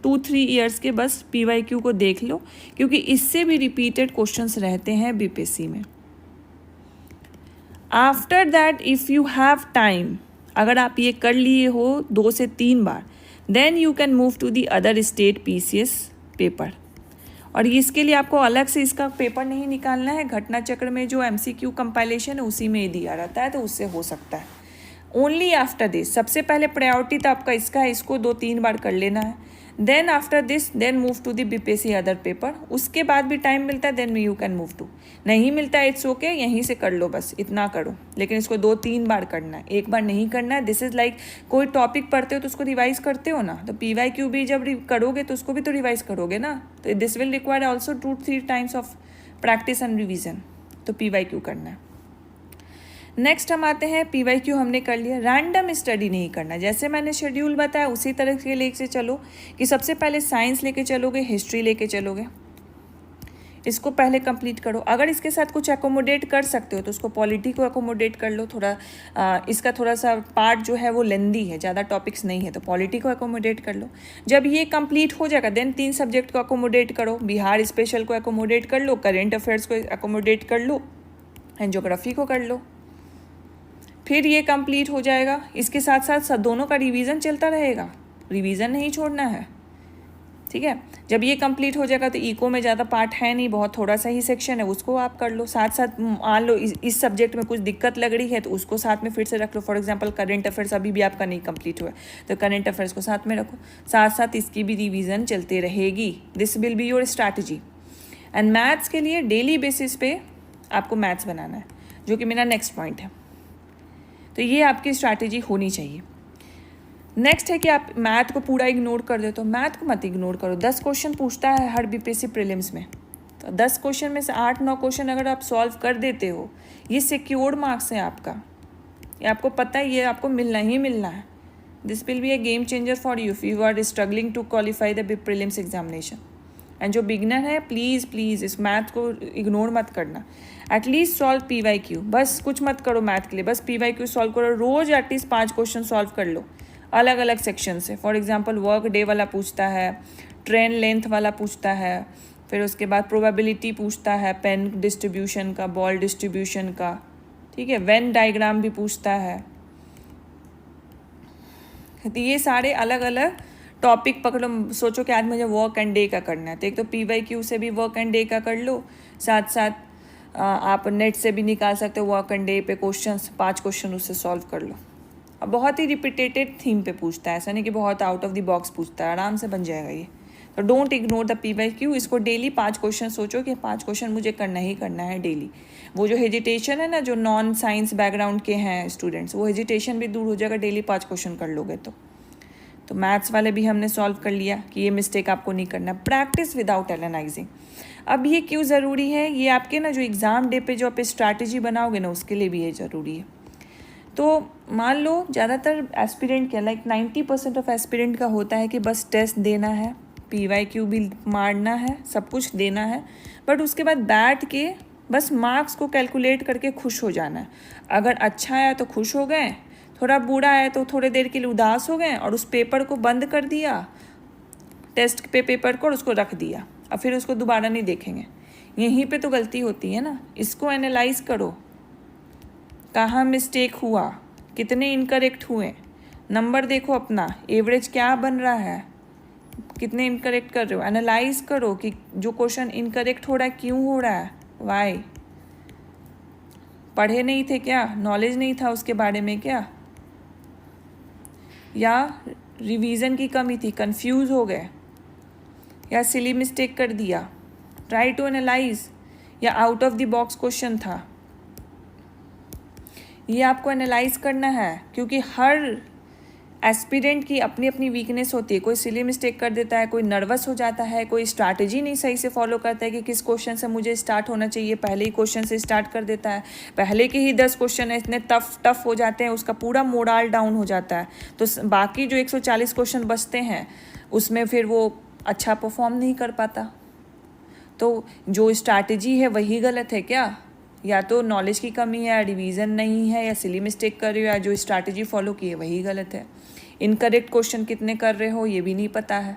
2-3 ईयर्स के बस PYQ को देख लो, क्योंकि इससे भी रिपीटेड क्वेश्चंस रहते हैं BPSC में। After that if you have time, अगर आप ये कर लिए हो 2 से 3 बार, then you can move to the other state PCS पेपर। और इसके लिए आपको अलग से इसका पेपर नहीं निकालना है, घटना चक्र में जो MCQ कंपाइलेशन है उसी में दिया रहता है, तो उससे हो सकता है। ओनली आफ्टर दिस, सबसे पहले प्रायोरिटी तो आपका इसका है, इसको 2-3 बार कर लेना है। Then after this then move to the BPSC other paper. उसके बाद भी टाइम मिलता है then you can move to, नहीं मिलता है इट्स ओके, यहीं से कर लो, बस इतना करो। लेकिन इसको 2-3 बार करना है, एक बार नहीं करना है। दिस इज़ लाइक कोई टॉपिक पढ़ते हो तो उसको रिवाइज करते हो ना, तो PYQ भी जब करोगे तो उसको भी तो रिवाइज करोगे ना। तो this will require also 2-3 times of practice and revision, तो PYQ करना है। नेक्स्ट हम आते हैं, PYQ हमने कर लिया, रैंडम स्टडी नहीं करना। जैसे मैंने शेड्यूल बताया उसी तरह के लेके चलो कि सबसे पहले साइंस लेके चलोगे, हिस्ट्री लेके चलोगे, इसको पहले कंप्लीट करो। अगर इसके साथ कुछ एकोमोडेट कर सकते हो तो उसको पॉलिटी को एकोमोडेट कर लो। थोड़ा इसका थोड़ा सा पार्ट जो है वो लेंदी है, ज़्यादा टॉपिक्स नहीं है, तो पॉलिटी को एकोमोडेट कर लो। जब ये कंप्लीट हो जाएगा देन 3 सब्जेक्ट को एकोमोडेट करो, बिहार स्पेशल को एकोमोडेट कर लो, करेंट अफेयर्स को एकोमोडेट कर लो एंड ज्योग्राफी को कर लो। फिर ये कंप्लीट हो जाएगा, इसके साथ साथ दोनों का रिवीजन चलता रहेगा। रिवीजन नहीं छोड़ना है, ठीक है। जब ये कंप्लीट हो जाएगा तो इको में ज़्यादा पार्ट है नहीं, बहुत थोड़ा सा ही सेक्शन है, उसको आप कर लो। साथ साथ मान लो इस सब्जेक्ट में कुछ दिक्कत लग रही है तो उसको साथ में फिर से रख लो। फॉर एग्जांपल करंट अफेयर्स अभी भी आपका नहीं कंप्लीट हुआ है तो करंट अफेयर्स को साथ में रखो, साथ साथ इसकी भी रिवीजन चलते रहेगी। This will be your strategy. And maths के लिए डेली बेसिस पे आपको मैथ्स बनाना है, जो कि मेरा नेक्स्ट पॉइंट है। तो ये आपकी स्ट्रैटेजी होनी चाहिए। नेक्स्ट है कि आप मैथ को पूरा इग्नोर कर दे, तो मैथ को मत इग्नोर करो। 10 क्वेश्चन पूछता है हर बीपीएससी प्रीलिम्स में, तो 10 क्वेश्चन में से 8-9 क्वेश्चन अगर आप सॉल्व कर देते हो, ये सिक्योर्ड मार्क्स है आपका, ये आपको पता है, ये आपको मिलना ही मिलना है। This will be a game changer for you if you are struggling to qualify the prelims examination. And जो बिगनर है, प्लीज़ प्लीज़ इस मैथ को इग्नोर मत करना। एटलीस्ट सॉल्व PYQ, बस कुछ मत करो मैथ के लिए, बस PYQ सॉल्व करो। रोज़ एटलीस्ट 5 क्वेश्चन सॉल्व कर लो अलग अलग सेक्शन से। फॉर एग्जांपल वर्क डे वाला पूछता है, ट्रेन लेंथ वाला पूछता है, फिर उसके बाद प्रोबेबिलिटी पूछता है, पेन डिस्ट्रीब्यूशन का, बॉल डिस्ट्रीब्यूशन का, ठीक है, वेन डायग्राम भी पूछता है। तो ये सारे अलग अलग टॉपिक पकड़ो। सोचो कि आज मुझे वर्क एंड डे का करना है, तो एक तो PYQ से भी वर्क एंड डे का कर लो, साथ साथ आप नेट से भी निकाल सकते हो वर्क एंड डे पे क्वेश्चंस, 5 क्वेश्चन उससे सॉल्व कर लो। अब बहुत ही रिपीटेटेड थीम पे पूछता है, ऐसा नहीं कि बहुत आउट ऑफ द बॉक्स पूछता है, आराम से बन जाएगा ये। तो डोंट इग्नोर द PYQ, इसको डेली 5 क्वेश्चन सोचो कि 5 क्वेश्चन मुझे करना ही करना है डेली। वो जो हेजिटेशन है ना, जो नॉन साइंस बैकग्राउंड के हैं स्टूडेंट्स, वो हेजिटेशन भी दूर हो जाएगा डेली 5 क्वेश्चन कर लोगे तो मैथ्स वाले भी हमने सॉल्व कर लिया कि ये मिस्टेक आपको नहीं करना। Practice without analysing. अब ये क्यों ज़रूरी है, ये आपके ना जो एग्ज़ाम डे पे जो आप स्ट्रैटेजी बनाओगे ना, उसके लिए भी ये ज़रूरी है। तो मान लो ज़्यादातर एस्पिरेंट क्या, लाइक 90% ऑफ एस्पिरेंट का होता है कि बस टेस्ट देना है, PYQ भी मारना है, सब कुछ देना है, बट उसके बाद बैठ के बस मार्क्स को कैलकुलेट करके खुश हो जाना है। अगर अच्छा आया तो खुश हो गए, थोड़ा बुरा आया तो थोड़े देर के लिए उदास हो गए और उस पेपर को बंद कर दिया, टेस्ट पे पेपर को, और उसको रख दिया, और फिर उसको दोबारा नहीं देखेंगे। यहीं पे तो गलती होती है ना। इसको एनालाइज करो, कहाँ मिस्टेक हुआ, कितने इनकरेक्ट हुए, नंबर देखो अपना, एवरेज क्या बन रहा है, कितने इनकरेक्ट कर रहे हो, एनालाइज करो कि जो क्वेश्चन इनकरेक्ट हो रहा है क्यों हो रहा है, वाई। पढ़े नहीं थे क्या, नॉलेज नहीं था उसके बारे में क्या, या रिवीजन की कमी थी, कंफ्यूज हो गए, या सिली मिस्टेक कर दिया। ट्राई टू एनालाइज, या out of the box question था। ये आपको एनालाइज करना है, क्योंकि हर एस्पिरेंट की अपनी अपनी वीकनेस होती है। कोई सिली मिस्टेक कर देता है, कोई नर्वस हो जाता है, कोई स्ट्रैटेजी नहीं सही से फॉलो करता है कि किस क्वेश्चन से मुझे स्टार्ट होना चाहिए, पहले ही क्वेश्चन से स्टार्ट कर देता है, पहले के ही 10 क्वेश्चन है इतने टफ हो जाते हैं, उसका पूरा मोरल डाउन हो जाता है। तो बाकी जो 140 क्वेश्चन बचते हैं उसमें फिर वो अच्छा परफॉर्म नहीं कर पाता। तो जो स्ट्रैटेजी है वही गलत है क्या, या तो नॉलेज की कमी है, या रिवीजन नहीं है, या सिली मिस्टेक कर रहे हो, या जो स्ट्रैटेजी फॉलो की है वही गलत है। इनकरेक्ट क्वेश्चन कितने कर रहे हो ये भी नहीं पता है,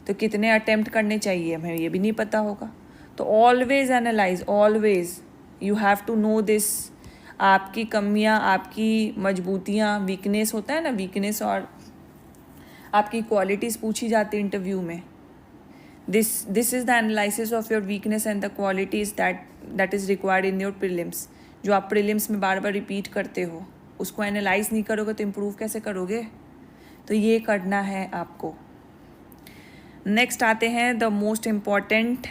तो कितने अटेम्प्ट करने चाहिए हमें ये भी नहीं पता होगा। तो always analyse, always you have to know this. आपकी कमियां, आपकी मजबूतियां, वीकनेस होता है ना, वीकनेस और आपकी क्वालिटीज़ पूछी जाती है इंटरव्यू में। This is the analysis of your weakness and the qualities that is required in your prelims. जो आप प्रीलिम्स में बार बार रिपीट करते हो, उसको एनालाइज नहीं करोगे तो इम्प्रूव कैसे करोगे। तो ये करना है आपको। नेक्स्ट आते हैं द मोस्ट इम्पॉर्टेंट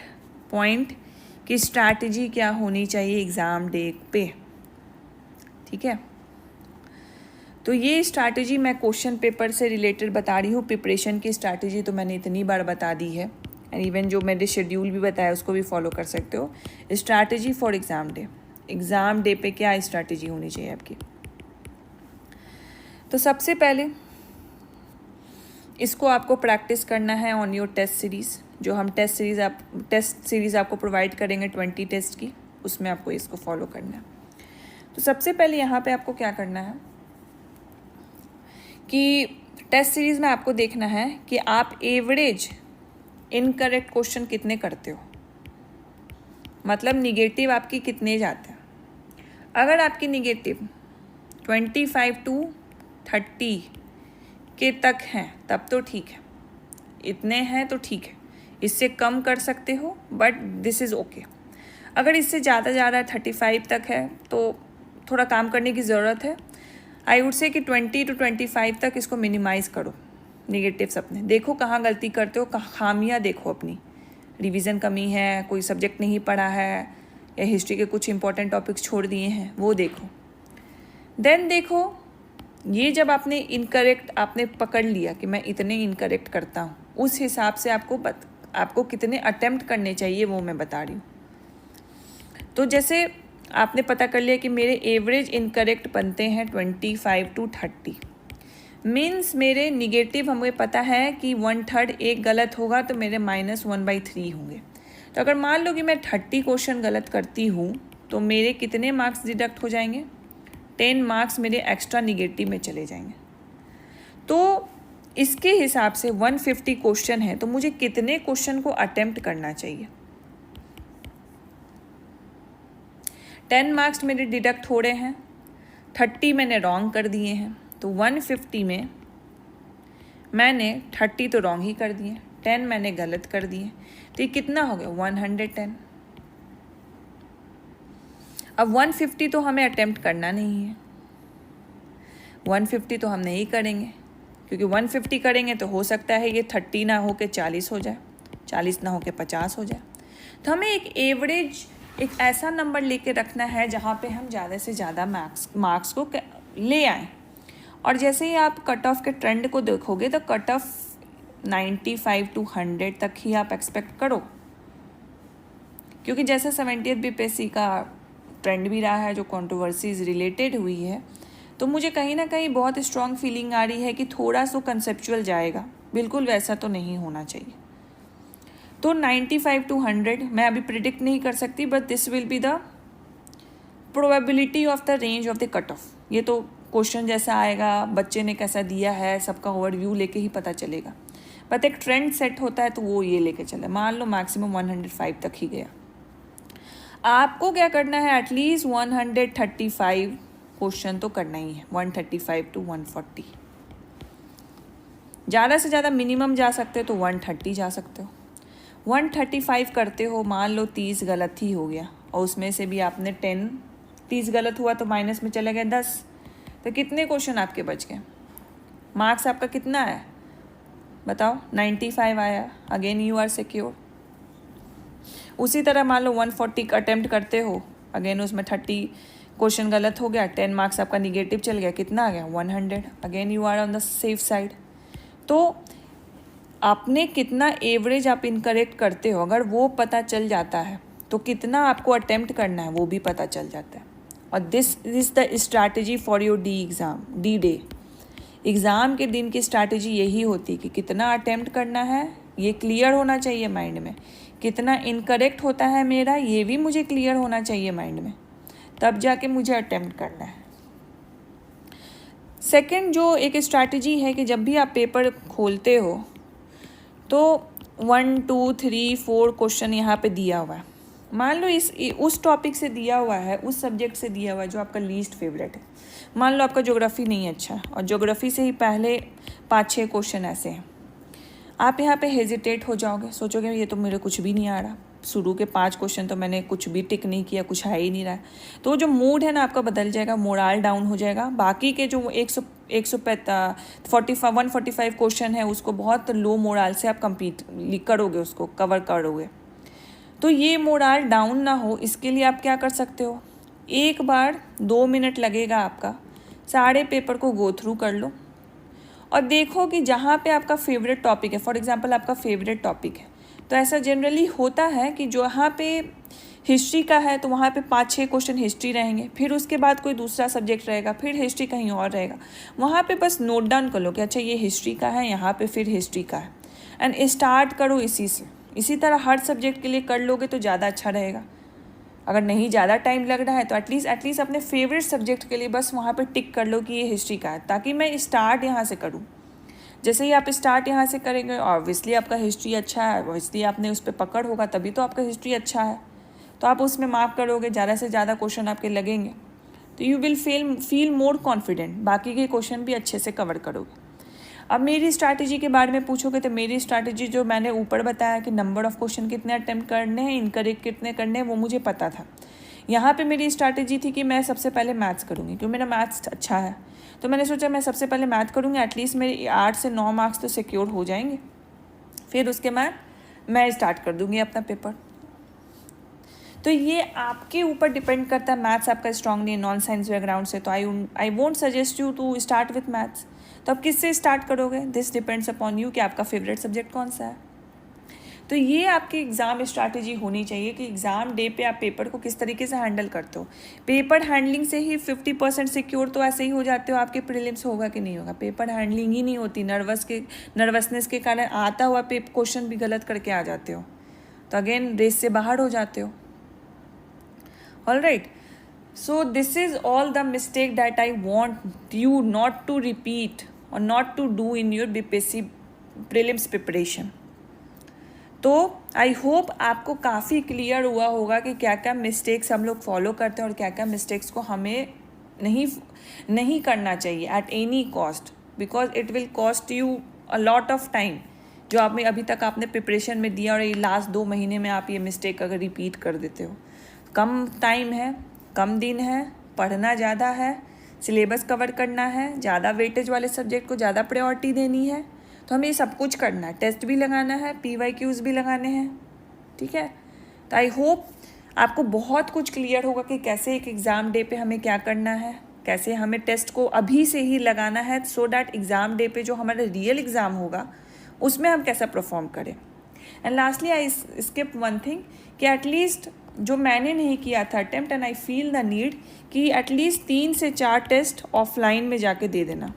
पॉइंट कि स्ट्रैटेजी क्या होनी चाहिए एग्ज़ाम डे पे, ठीक है। तो ये स्ट्रैटेजी मैं क्वेश्चन पेपर से रिलेटेड बता रही हूँ। प्रिपरेशन की स्ट्रैटेजी तो मैंने इतनी बार बता दी है, एंड इवन जो मैंने शेड्यूल भी बताया उसको भी फॉलो कर सकते हो। Strategy for exam day, exam day पे क्या स्ट्रैटेजी होनी चाहिए आपकी। तो सबसे पहले इसको आपको प्रैक्टिस करना है ऑन योर टेस्ट सीरीज़। जो हम टेस्ट सीरीज़ आपको प्रोवाइड करेंगे 20 टेस्ट की, उसमें आपको इसको फॉलो करना है। तो सबसे पहले यहाँ पे आपको क्या करना है कि टेस्ट सीरीज़ में आपको देखना है कि आप एवरेज इनकरेक्ट क्वेश्चन कितने करते हो, मतलब निगेटिव आपकी कितने जाते हैं। अगर आपकी निगेटिव 25 to 30 के तक हैं तब तो ठीक है, इतने हैं तो ठीक है, इससे कम कर सकते हो बट दिस इज़ ओके। अगर इससे ज़्यादा जा रहा है 35 तक है तो थोड़ा काम करने की ज़रूरत है। आई वुड से कि 20 to 25 तक इसको मिनिमाइज़ करो। निगेटिव्स अपने देखो, कहाँ गलती करते हो, खामियाँ देखो अपनी, रिवीजन कमी है, कोई सब्जेक्ट नहीं पढ़ा है, या हिस्ट्री के कुछ इंपॉर्टेंट टॉपिक्स छोड़ दिए हैं, वो देखो। देन देखो, ये जब आपने इनकरेक्ट आपने पकड़ लिया कि मैं इतने इनकरेक्ट करता हूँ, उस हिसाब से आपको कितने अटेम्प्ट करने चाहिए वो मैं बता रही हूँ। तो जैसे आपने पता कर लिया कि मेरे एवरेज इनकरेक्ट बनते हैं 25 to 30, मीन्स मेरे निगेटिव हमें पता है कि 1/3 एक गलत होगा तो मेरे -1/3 होंगे। तो अगर मान लो कि मैं 30 क्वेश्चन गलत करती हूँ तो मेरे कितने मार्क्स डिडक्ट हो जाएंगे? 10 मार्क्स मेरे एक्स्ट्रा निगेटिव में चले जाएंगे। तो इसके हिसाब से 150 क्वेश्चन है तो मुझे कितने क्वेश्चन को अटेम्प्ट करना चाहिए? 10 मार्क्स मेरे डिडक्ट हो रहे हैं, 30 मैंने रॉन्ग कर दिए हैं, तो 150 में मैंने 30 तो रॉन्ग ही कर दिए, 10 मैंने गलत कर दिए, तो ये कितना हो गया? 110। अब 150 तो हमें अटेम्प्ट करना नहीं है, 150 तो हम नहीं करेंगे, क्योंकि 150 करेंगे तो हो सकता है ये 30 ना हो के 40 हो जाए, 40 ना हो के 50 हो जाए। तो हमें एक एवरेज, एक ऐसा नंबर लेके रखना है जहाँ पे हम ज़्यादा से ज़्यादा मार्क्स को ले आएँ। और जैसे ही आप कट ऑफ के ट्रेंड को देखोगे तो कट ऑफ 95 to 100 तक ही आप एक्सपेक्ट करो, क्योंकि जैसे 70th BPSC का ट्रेंड भी रहा है जो कंट्रोवर्सीज रिलेटेड हुई है, तो मुझे कहीं ना कहीं बहुत स्ट्रॉन्ग फीलिंग आ रही है कि थोड़ा सा कंसेप्चुअल जाएगा, बिल्कुल वैसा तो नहीं होना चाहिए। तो 95 to 100 मैं अभी प्रिडिक्ट नहीं कर सकती, but this will be the probability of the range of the cut off. ये तो क्वेश्चन जैसा आएगा, बच्चे ने कैसा दिया है, सबका ओवरव्यू लेके ही पता चलेगा, बट एक ट्रेंड सेट होता है तो वो ये लेके चले। मान लो मैक्सिमम 105 तक ही गया, आपको क्या करना है? एटलीस्ट 135 क्वेश्चन तो करना ही है, 135 to 140। ज़्यादा से ज़्यादा मिनिमम जा सकते हो तो 130 जा सकते हो। 135 करते हो, मान लो 30 गलत ही हो गया, और उसमें से भी आपने 30 गलत हुआ तो माइनस में चले गए 10, तो कितने क्वेश्चन आपके बच गए? मार्क्स आपका कितना है बताओ? 95 आया, अगेन यू आर सिक्योर। उसी तरह मान लो 140 अटेम्प्ट करते हो, अगेन उसमें 30 क्वेश्चन गलत हो गया, 10 मार्क्स आपका निगेटिव चल गया, कितना आ गया? 100, again you are on the safe side. तो आपने कितना एवरेज आप इनकरेक्ट करते हो, अगर वो पता चल जाता है तो कितना आपको अटेम्प्ट करना है वो भी पता चल जाता है। और this is the strategy for your D day. Exam के दिन की स्ट्रैटेजी यही होती है कि कितना अटेम्प्ट करना है, ये क्लियर होना चाहिए माइंड में, कितना इनकरेक्ट होता है मेरा, ये भी मुझे क्लियर होना चाहिए माइंड में, तब जाके मुझे अटेम्प्ट करना है। सेकंड जो एक स्ट्रैटेजी है कि जब भी आप पेपर खोलते हो तो 1 2 3 4 क्वेश्चन यहाँ पे दिया हुआ है, मान लो उस टॉपिक से दिया हुआ है, उस सब्जेक्ट से दिया हुआ है जो आपका लीस्ट फेवरेट है। मान लो आपका ज्योग्राफी नहीं अच्छा है और ज्योग्राफी से ही पहले 5-6 क्वेश्चन ऐसे हैं, आप यहाँ पे हेजिटेट हो जाओगे, सोचोगे ये तो मेरे कुछ भी नहीं आ रहा, शुरू के 5 क्वेश्चन तो मैंने कुछ भी टिक नहीं किया, कुछ आ ही नहीं रहा है। तो जो मूड है ना आपका बदल जाएगा, मोराल डाउन हो जाएगा। बाकी के जो 145 क्वेश्चन है उसको बहुत लो मोराल से आप कंप्लीट करोगे, उसको कवर करोगे। तो ये मोराल डाउन ना हो इसके लिए आप क्या कर सकते हो, एक बार 2 मिनट लगेगा आपका, सारे पेपर को गो थ्रू कर लो और देखो कि जहाँ पे आपका फेवरेट टॉपिक है, फॉर एग्जांपल आपका फेवरेट टॉपिक है, तो ऐसा जनरली होता है कि जो यहाँ पे हिस्ट्री का है तो वहाँ पे 5-6 क्वेश्चन हिस्ट्री रहेंगे, फिर उसके बाद कोई दूसरा सब्जेक्ट रहेगा, फिर हिस्ट्री कहीं और रहेगा, वहाँ पे बस नोट डाउन कर लो कि अच्छा ये हिस्ट्री का है, यहाँ पे फिर हिस्ट्री का है, एंड स्टार्ट करो इसी से। इसी तरह हर सब्जेक्ट के लिए कर लोगे तो ज़्यादा अच्छा रहेगा। अगर नहीं ज़्यादा टाइम लग रहा है तो एटलीस्ट अपने फेवरेट सब्जेक्ट के लिए बस वहाँ पे टिक कर लो कि ये हिस्ट्री का है, ताकि मैं स्टार्ट यहाँ से करूँ। जैसे ही आप स्टार्ट यहाँ से करेंगे, ऑब्वियसली आपका हिस्ट्री अच्छा है, ऑब्वियसली आपने उस पर पकड़ होगा तभी तो आपका हिस्ट्री अच्छा है, तो आप उसमें मार्क करोगे, ज़्यादा से ज़्यादा क्वेश्चन आपके लगेंगे तो you will feel more confident, बाकी के क्वेश्चन भी अच्छे से कवर करोगे। अब मेरी स्ट्रैटेजी के बारे में पूछोगे तो मेरी स्ट्रैटेजी जो मैंने ऊपर बताया कि नंबर ऑफ़ क्वेश्चन कितने अटैम्प्ट करने हैं, इनकरेक्ट कितने करने हैं, वो मुझे पता था। यहाँ पे मेरी स्ट्रैटेजी थी कि मैं सबसे पहले मैथ्स करूँगी क्योंकि मेरा मैथ्स अच्छा है। तो मैंने सोचा मैं सबसे पहले मैथ करूँगी, एटलीस्ट मेरे 8 से 9 मार्क्स तो सिक्योर हो जाएंगे। फिर उसके बाद मैं स्टार्ट कर दूँगी अपना पेपर। तो ये आपके ऊपर डिपेंड करता है। मैथ्स आपका स्ट्रांग नहीं है, नॉन साइंस बैकग्राउंड से, तो I won't suggest you to start with maths. तो आप किससे स्टार्ट करोगे? दिस डिपेंड्स अपॉन यू कि आपका फेवरेट सब्जेक्ट कौन सा है। तो ये आपकी एग्ज़ाम स्ट्रैटेजी होनी चाहिए कि एग्ज़ाम डे पे आप पेपर को किस तरीके से हैंडल करते हो। पेपर हैंडलिंग से ही 50% सिक्योर तो ऐसे ही हो जाते हो, आपके प्रीलिम्स होगा कि नहीं होगा। पेपर हैंडलिंग ही नहीं होती, नर्वसनेस के कारण आता हुआ क्वेश्चन भी गलत करके आ जाते हो, तो अगेन रेस से बाहर हो जाते हो। Alright, so this is all the mistake that I want you not to repeat or not to do in your BPSC prelims preparation. तो आई होप आपको काफ़ी क्लियर हुआ होगा कि क्या क्या मिस्टेक्स हम लोग फॉलो करते हैं और क्या क्या मिस्टेक्स को हमें नहीं करना चाहिए at any cost, because it will cost you a lot of time जो आपने अभी तक आपने प्रिपरेशन में दिया, और ये लास्ट 2 महीने में आप ये मिस्टेक अगर रिपीट कर देते हो। कम टाइम है, कम दिन है, पढ़ना ज़्यादा है, सिलेबस कवर करना है, ज़्यादा वेटेज वाले सब्जेक्ट को ज़्यादा प्रायोरिटी देनी है, तो हमें ये सब कुछ करना है। टेस्ट भी लगाना है, PYQs भी लगाने हैं, ठीक है। तो आई होप आपको बहुत कुछ क्लियर होगा कि कैसे एक एग्ज़ाम डे पे हमें क्या करना है, कैसे हमें टेस्ट को अभी से ही लगाना है, सो डैट एग्ज़ाम डे पे जो हमारा रियल एग्ज़ाम होगा उसमें हम कैसा परफॉर्म करें। And lastly I skip one thing कि एटलीस्ट जो मैंने नहीं किया था attempt, and I feel the need कि एटलीस्ट 3 से 4 टेस्ट ऑफलाइन में जाके दे देना।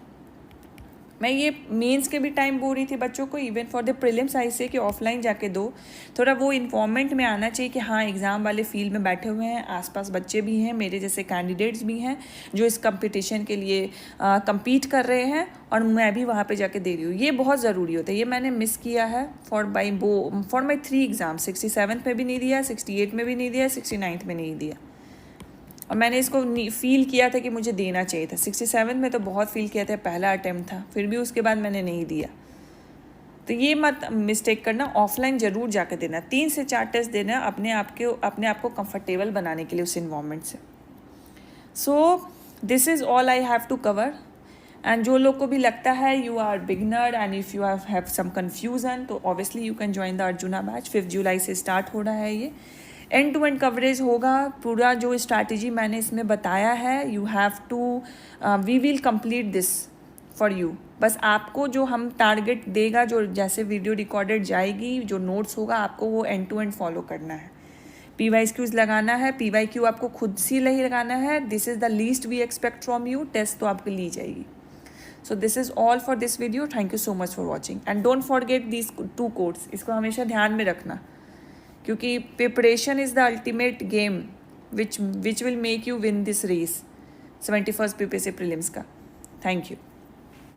मैं ये मेंस के भी टाइम बोल रही थी बच्चों को, इवन फॉर द प्रीलिम्स आई से कि ऑफलाइन जाके दो, थोड़ा वो इन्वॉल्वमेंट में आना चाहिए कि हाँ एग्ज़ाम वाले फील्ड में बैठे हुए हैं, आसपास बच्चे भी हैं, मेरे जैसे कैंडिडेट्स भी हैं जो इस कंपटीशन के लिए compete कर रहे हैं, और मैं भी वहाँ पे जाके दे रही हूँ। ये बहुत ज़रूरी होता है, ये मैंने मिस किया है फॉर माई 3 एग्ज़ाम। 67 में भी नहीं दिया, 68 में भी नहीं दिया, 69 में नहीं दिया, और मैंने इसको फील किया था कि मुझे देना चाहिए था। 67 में तो बहुत फील किया था, पहला अटैम्प्ट था, फिर भी उसके बाद मैंने नहीं दिया। तो ये मत मिस्टेक करना, ऑफलाइन ज़रूर जाकर देना, 3 से 4 टेस्ट देना अपने आप को कंफर्टेबल बनाने के लिए उस इन्वायरमेंट से। So this is all I have to cover. And जो लोग को भी लगता है you are beginner and if you have some confusion, तो obviously you can join the Arjuna batch. 5 जुलाई से स्टार्ट हो रहा है ये। एंड टू एंड कवरेज होगा, पूरा जो स्ट्रैटेजी मैंने इसमें बताया है, you have to we will complete this for you. बस आपको जो हम टारगेट देगा, जो जैसे वीडियो रिकॉर्डेड जाएगी, जो नोट्स होगा, आपको वो एंड टू एंड फॉलो करना है। PYQs लगाना है, PYQ आपको खुद से ही लगाना है। This is the least we expect from you. Test तो आपको ली जाएगी। So this is all for this video. Thank you so much for watching and don't forget these 2 codes. इसको हमेशा ध्यान में रखना, क्योंकि preparation is the ultimate game which will make you win this race 71st BPSC prelims का। Thank you.